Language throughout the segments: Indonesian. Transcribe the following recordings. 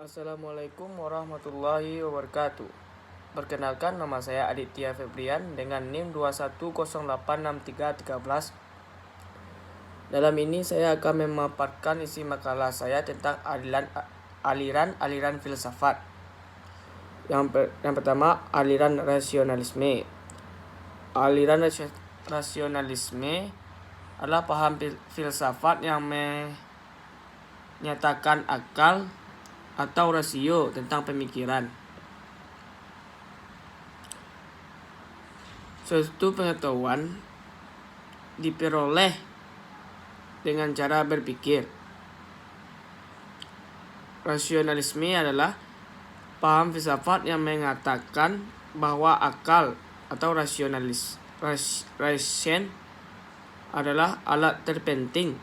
Assalamualaikum warahmatullahi wabarakatuh. Perkenalkan, nama saya Aditya Febrian dengan NIM 21086313. Dalam ini saya akan memaparkan isi makalah saya tentang aliran filsafat. Yang pertama, aliran rasionalisme. Aliran rasionalisme adalah paham filsafat yang menyatakan akal atau rasio tentang pemikiran. Suatu pengetahuan diperoleh dengan cara berpikir. Rasionalisme adalah paham filsafat yang mengatakan bahwa akal atau reason adalah alat terpenting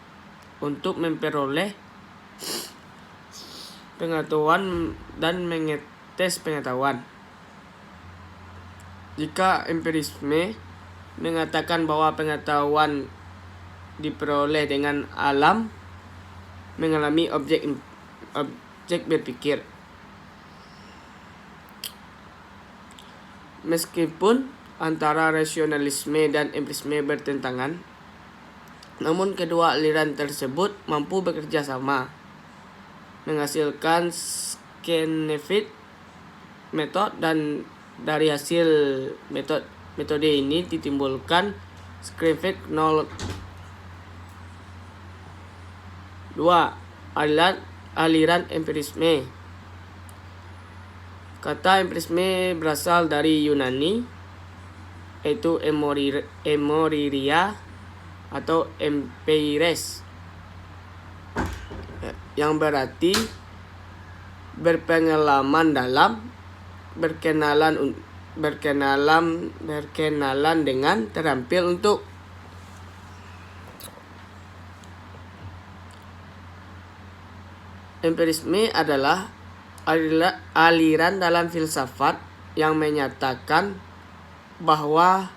untuk memperoleh pengetahuan dan mengetes pengetahuan. Jika empirisme mengatakan bahwa pengetahuan diperoleh dengan alam mengalami objek berpikir. Meskipun antara rasionalisme dan empirisme bertentangan, namun kedua aliran tersebut mampu bekerja sama, menghasilkan Skenefield method, dan dari hasil metode ini ditimbulkan Skenefield knowledge. 2. Aliran empirisme. Kata empirisme berasal dari Yunani, yaitu emoriria atau empires, yang berarti berpengalaman dalam, berkenalan dengan, terampil untuk. Empirisme adalah aliran dalam filsafat yang menyatakan bahwa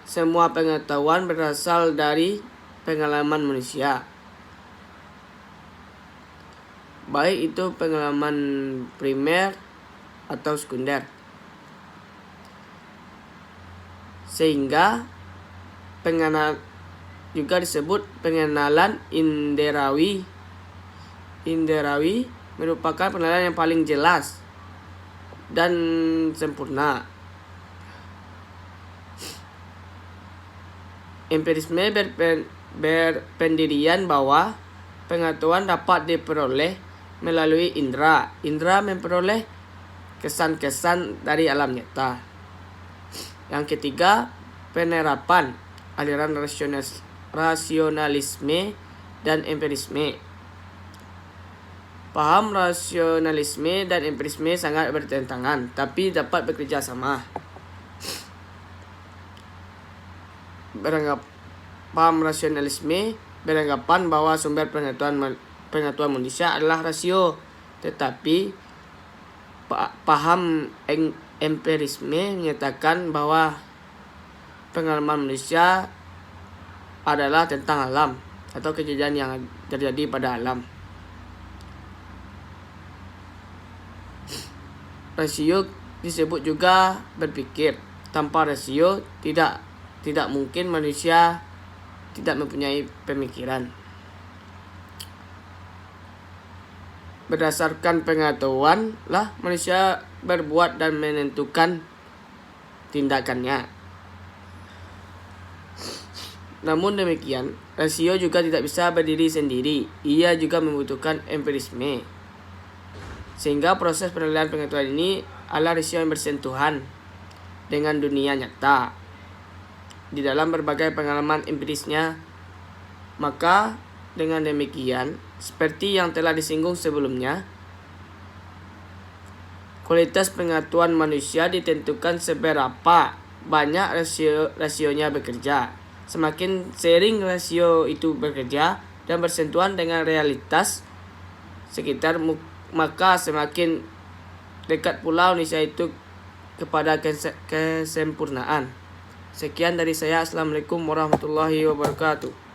semua pengetahuan berasal dari pengalaman manusia, baik itu pengalaman primer atau sekunder, sehingga juga disebut pengenalan inderawi merupakan pengenalan yang paling jelas dan sempurna. Empirisme berpendirian bahwa pengetahuan dapat diperoleh melalui indera. Indera memperoleh kesan-kesan dari alam nyata. Yang ketiga, penerapan aliran rasionalisme dan empirisme. Paham rasionalisme dan empirisme sangat bertentangan, tapi dapat bekerja sama. Paham rasionalisme beranggapan bahwa sumber pengetahuan manusia adalah rasio, tetapi paham empirisme menyatakan bahwa pengalaman manusia adalah tentang alam atau kejadian yang terjadi pada alam. Rasio disebut juga berpikir. Tanpa rasio tidak mungkin manusia tidak mempunyai pemikiran. Berdasarkan pengetahuan lah manusia berbuat dan menentukan tindakannya. Namun demikian, rasio juga tidak bisa berdiri sendiri. Ia juga membutuhkan empirisme. Sehingga proses penilaian pengetahuan ini adalah rasio yang bersentuhan dengan dunia nyata di dalam berbagai pengalaman empirisnya. Maka dengan demikian, seperti yang telah disinggung sebelumnya, kualitas pengetahuan manusia ditentukan seberapa banyak rasionya bekerja. Semakin sering rasio itu bekerja dan bersentuhan dengan realitas sekitar, maka semakin dekat pula manusia itu kepada kesempurnaan. Sekian dari saya. Assalamualaikum warahmatullahi wabarakatuh.